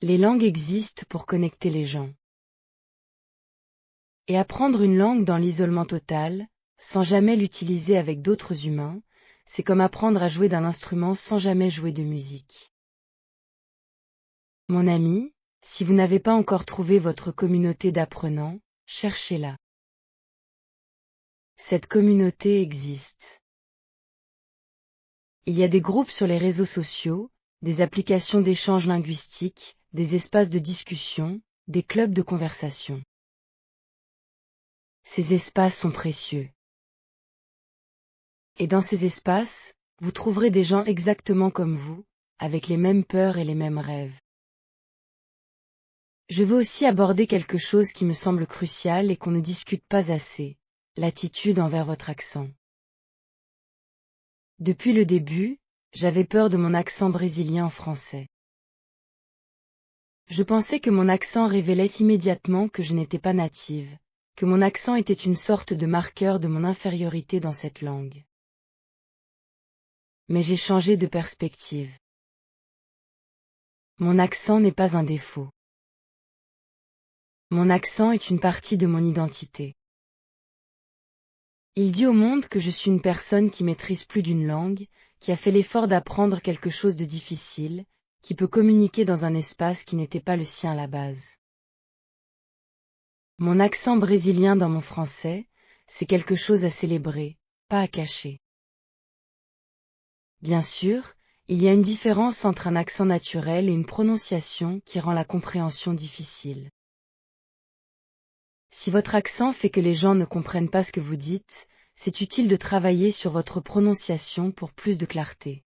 Les langues existent pour connecter les gens. Et apprendre une langue dans l'isolement total, sans jamais l'utiliser avec d'autres humains, c'est comme apprendre à jouer d'un instrument sans jamais jouer de musique. Mon ami, si vous n'avez pas encore trouvé votre communauté d'apprenants, cherchez-la. Cette communauté existe. Il y a des groupes sur les réseaux sociaux, des applications d'échange linguistique, des espaces de discussion, des clubs de conversation. Ces espaces sont précieux. Et dans ces espaces, vous trouverez des gens exactement comme vous, avec les mêmes peurs et les mêmes rêves. Je veux aussi aborder quelque chose qui me semble crucial et qu'on ne discute pas assez, l'attitude envers votre accent. Depuis le début, j'avais peur de mon accent brésilien en français. Je pensais que mon accent révélait immédiatement que je n'étais pas native, que mon accent était une sorte de marqueur de mon infériorité dans cette langue. Mais j'ai changé de perspective. Mon accent n'est pas un défaut. Mon accent est une partie de mon identité. Il dit au monde que je suis une personne qui maîtrise plus d'une langue, qui a fait l'effort d'apprendre quelque chose de difficile, qui peut communiquer dans un espace qui n'était pas le sien à la base. Mon accent brésilien dans mon français, c'est quelque chose à célébrer, pas à cacher. Bien sûr, il y a une différence entre un accent naturel et une prononciation qui rend la compréhension difficile. Si votre accent fait que les gens ne comprennent pas ce que vous dites, c'est utile de travailler sur votre prononciation pour plus de clarté.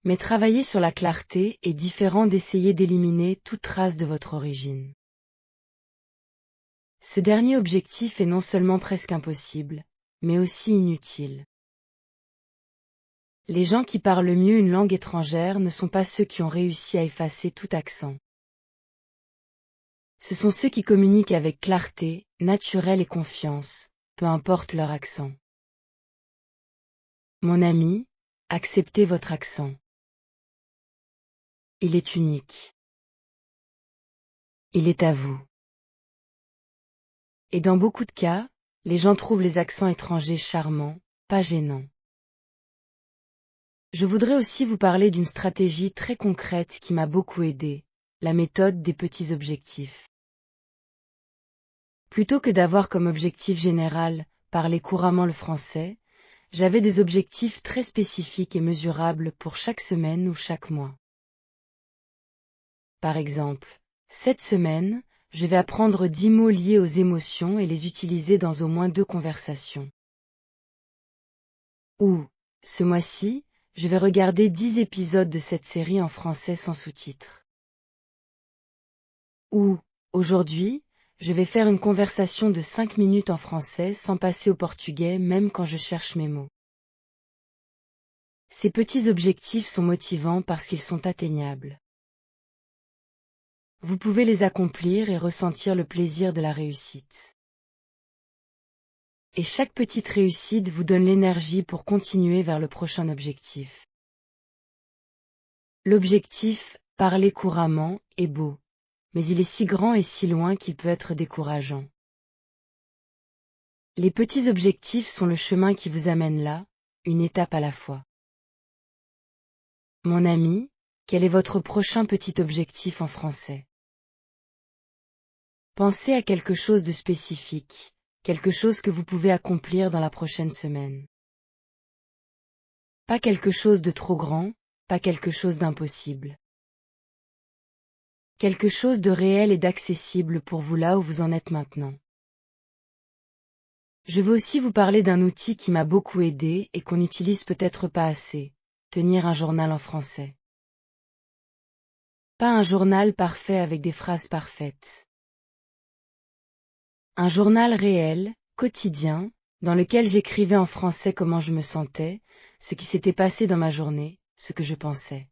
Mais travailler sur la clarté est différent d'essayer d'éliminer toute trace de votre origine. Ce dernier objectif est non seulement presque impossible, mais aussi inutile. Les gens qui parlent mieux une langue étrangère ne sont pas ceux qui ont réussi à effacer tout accent. Ce sont ceux qui communiquent avec clarté, naturel et confiance, peu importe leur accent. Mon ami, acceptez votre accent. Il est unique. Il est à vous. Et dans beaucoup de cas, les gens trouvent les accents étrangers charmants, pas gênants. Je voudrais aussi vous parler d'une stratégie très concrète qui m'a beaucoup aidé, la méthode des petits objectifs. Plutôt que d'avoir comme objectif général, parler couramment le français, j'avais des objectifs très spécifiques et mesurables pour chaque semaine ou chaque mois. Par exemple, cette semaine, je vais apprendre 10 mots liés aux émotions et les utiliser dans au moins 2 conversations. Ou, ce mois-ci, je vais regarder 10 épisodes de cette série en français sans sous-titres. Ou, aujourd'hui, je vais faire une conversation de 5 minutes en français sans passer au portugais même quand je cherche mes mots. Ces petits objectifs sont motivants parce qu'ils sont atteignables. Vous pouvez les accomplir et ressentir le plaisir de la réussite. Et chaque petite réussite vous donne l'énergie pour continuer vers le prochain objectif. L'objectif, parler couramment, est beau, mais il est si grand et si loin qu'il peut être décourageant. Les petits objectifs sont le chemin qui vous amène là, une étape à la fois. Mon ami, quel est votre prochain petit objectif en français? Pensez à quelque chose de spécifique, quelque chose que vous pouvez accomplir dans la prochaine semaine. Pas quelque chose de trop grand, pas quelque chose d'impossible. Quelque chose de réel et d'accessible pour vous là où vous en êtes maintenant. Je veux aussi vous parler d'un outil qui m'a beaucoup aidé et qu'on n'utilise peut-être pas assez, tenir un journal en français. Pas un journal parfait avec des phrases parfaites. Un journal réel, quotidien, dans lequel j'écrivais en français comment je me sentais, ce qui s'était passé dans ma journée, ce que je pensais.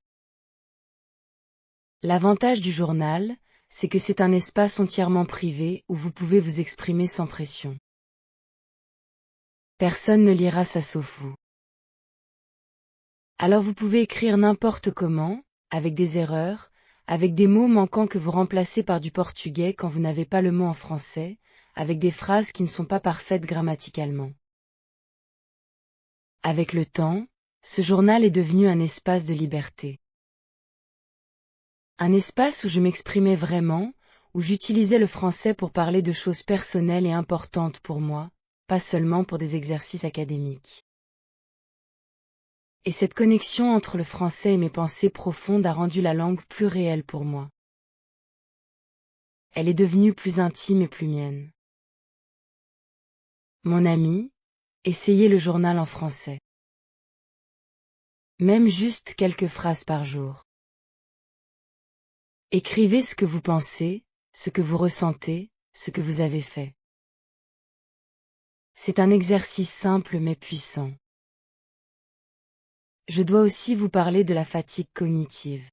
L'avantage du journal, c'est que c'est un espace entièrement privé où vous pouvez vous exprimer sans pression. Personne ne lira ça sauf vous. Alors vous pouvez écrire n'importe comment, avec des erreurs, avec des mots manquants que vous remplacez par du portugais quand vous n'avez pas le mot en français, avec des phrases qui ne sont pas parfaites grammaticalement. Avec le temps, ce journal est devenu un espace de liberté. Un espace où je m'exprimais vraiment, où j'utilisais le français pour parler de choses personnelles et importantes pour moi, pas seulement pour des exercices académiques. Et cette connexion entre le français et mes pensées profondes a rendu la langue plus réelle pour moi. Elle est devenue plus intime et plus mienne. Mon ami, essayez le journal en français. Même juste quelques phrases par jour. Écrivez ce que vous pensez, ce que vous ressentez, ce que vous avez fait. C'est un exercice simple mais puissant. Je dois aussi vous parler de la fatigue cognitive.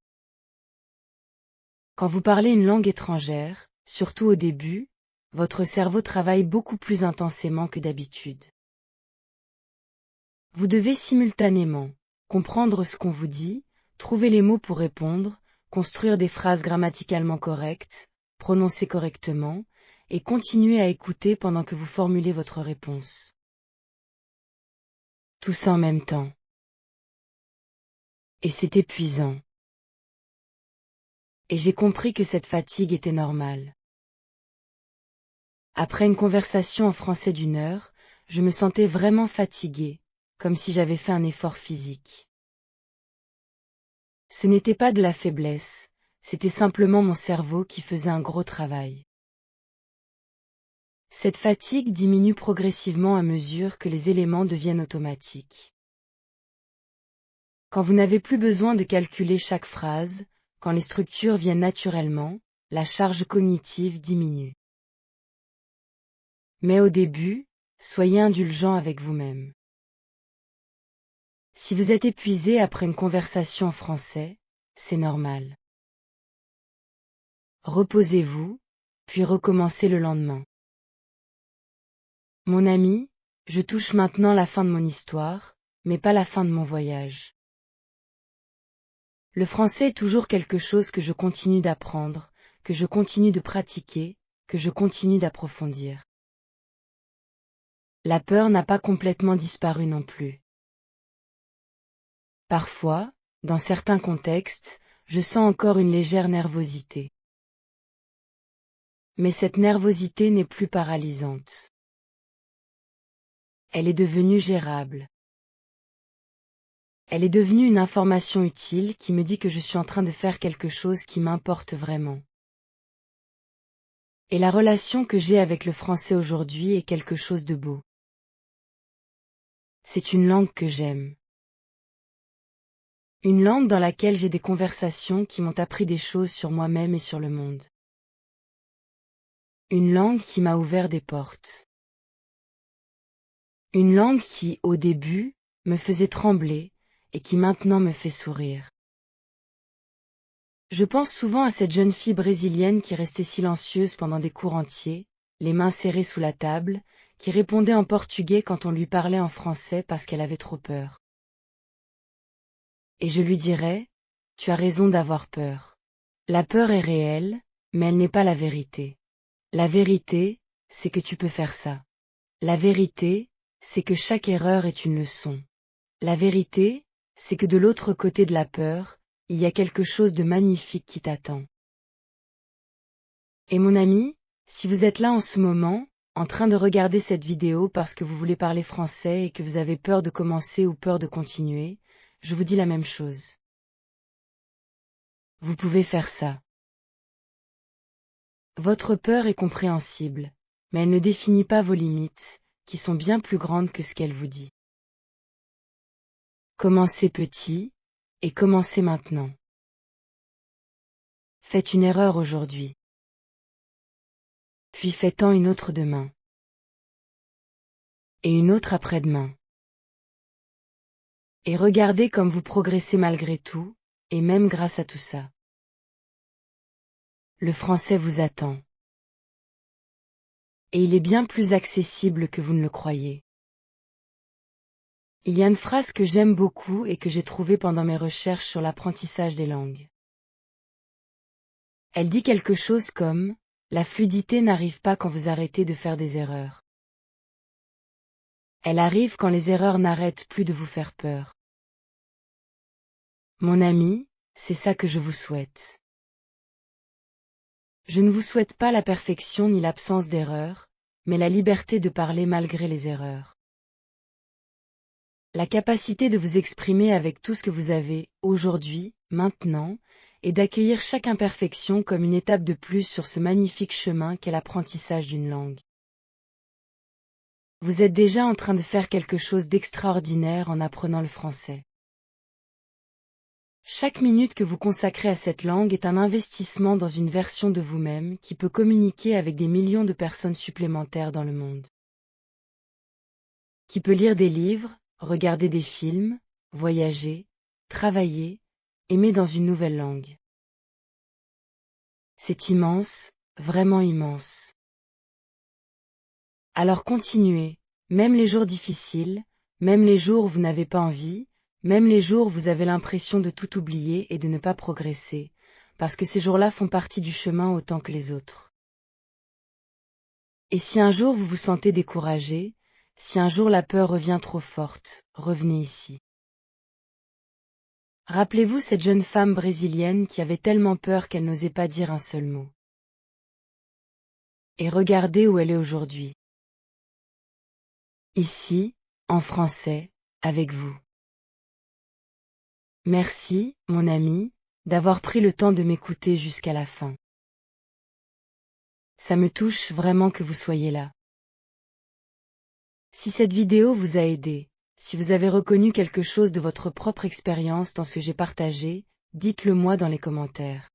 Quand vous parlez une langue étrangère, surtout au début, votre cerveau travaille beaucoup plus intensément que d'habitude. Vous devez simultanément comprendre ce qu'on vous dit, trouver les mots pour répondre, construire des phrases grammaticalement correctes, prononcer correctement, et continuer à écouter pendant que vous formulez votre réponse. Tout ça en même temps. Et c'est épuisant. Et j'ai compris que cette fatigue était normale. Après une conversation en français d'1 heure, je me sentais vraiment fatiguée, comme si j'avais fait un effort physique. Ce n'était pas de la faiblesse, c'était simplement mon cerveau qui faisait un gros travail. Cette fatigue diminue progressivement à mesure que les éléments deviennent automatiques. Quand vous n'avez plus besoin de calculer chaque phrase, quand les structures viennent naturellement, la charge cognitive diminue. Mais au début, soyez indulgent avec vous-même. Si vous êtes épuisé après une conversation en français, c'est normal. Reposez-vous, puis recommencez le lendemain. Mon ami, je touche maintenant la fin de mon histoire, mais pas la fin de mon voyage. Le français est toujours quelque chose que je continue d'apprendre, que je continue de pratiquer, que je continue d'approfondir. La peur n'a pas complètement disparu non plus. Parfois, dans certains contextes, je sens encore une légère nervosité. Mais cette nervosité n'est plus paralysante. Elle est devenue gérable. Elle est devenue une information utile qui me dit que je suis en train de faire quelque chose qui m'importe vraiment. Et la relation que j'ai avec le français aujourd'hui est quelque chose de beau. C'est une langue que j'aime. Une langue dans laquelle j'ai des conversations qui m'ont appris des choses sur moi-même et sur le monde. Une langue qui m'a ouvert des portes. Une langue qui, au début, me faisait trembler, et qui maintenant me fait sourire. Je pense souvent à cette jeune fille brésilienne qui restait silencieuse pendant des cours entiers, les mains serrées sous la table, qui répondait en portugais quand on lui parlait en français parce qu'elle avait trop peur. Et je lui dirais, tu as raison d'avoir peur. La peur est réelle, mais elle n'est pas la vérité. La vérité, c'est que tu peux faire ça. La vérité, c'est que chaque erreur est une leçon. La vérité, c'est que de l'autre côté de la peur, il y a quelque chose de magnifique qui t'attend. Et mon ami, si vous êtes là en ce moment, en train de regarder cette vidéo parce que vous voulez parler français et que vous avez peur de commencer ou peur de continuer, je vous dis la même chose. Vous pouvez faire ça. Votre peur est compréhensible, mais elle ne définit pas vos limites, qui sont bien plus grandes que ce qu'elle vous dit. Commencez petit, et commencez maintenant. Faites une erreur aujourd'hui. Puis faites-en une autre demain. Et une autre après-demain. Et regardez comme vous progressez malgré tout, et même grâce à tout ça. Le français vous attend. Et il est bien plus accessible que vous ne le croyez. Il y a une phrase que j'aime beaucoup et que j'ai trouvée pendant mes recherches sur l'apprentissage des langues. Elle dit quelque chose comme « La fluidité n'arrive pas quand vous arrêtez de faire des erreurs. Elle arrive quand les erreurs n'arrêtent plus de vous faire peur. » Mon ami, c'est ça que je vous souhaite. Je ne vous souhaite pas la perfection ni l'absence d'erreurs, mais la liberté de parler malgré les erreurs. La capacité de vous exprimer avec tout ce que vous avez, aujourd'hui, maintenant, et d'accueillir chaque imperfection comme une étape de plus sur ce magnifique chemin qu'est l'apprentissage d'une langue. Vous êtes déjà en train de faire quelque chose d'extraordinaire en apprenant le français. Chaque minute que vous consacrez à cette langue est un investissement dans une version de vous-même qui peut communiquer avec des millions de personnes supplémentaires dans le monde. Qui peut lire des livres, regarder des films, voyager, travailler, aimer dans une nouvelle langue. C'est immense, vraiment immense. Alors continuez, même les jours difficiles, même les jours où vous n'avez pas envie, même les jours où vous avez l'impression de tout oublier et de ne pas progresser, parce que ces jours-là font partie du chemin autant que les autres. Et si un jour vous vous sentez découragé, si un jour la peur revient trop forte, revenez ici. Rappelez-vous cette jeune femme brésilienne qui avait tellement peur qu'elle n'osait pas dire un seul mot. Et regardez où elle est aujourd'hui. Ici, en français, avec vous. Merci, mon ami, d'avoir pris le temps de m'écouter jusqu'à la fin. Ça me touche vraiment que vous soyez là. Si cette vidéo vous a aidé, si vous avez reconnu quelque chose de votre propre expérience dans ce que j'ai partagé, dites-le moi dans les commentaires.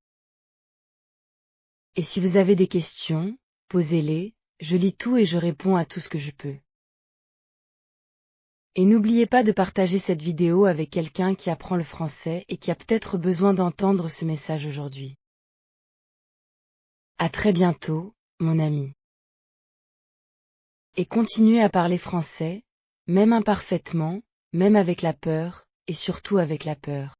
Et si vous avez des questions, posez-les, je lis tout et je réponds à tout ce que je peux. Et n'oubliez pas de partager cette vidéo avec quelqu'un qui apprend le français et qui a peut-être besoin d'entendre ce message aujourd'hui. À très bientôt, mon ami. Et continuez à parler français, même imparfaitement, même avec la peur, et surtout avec la peur.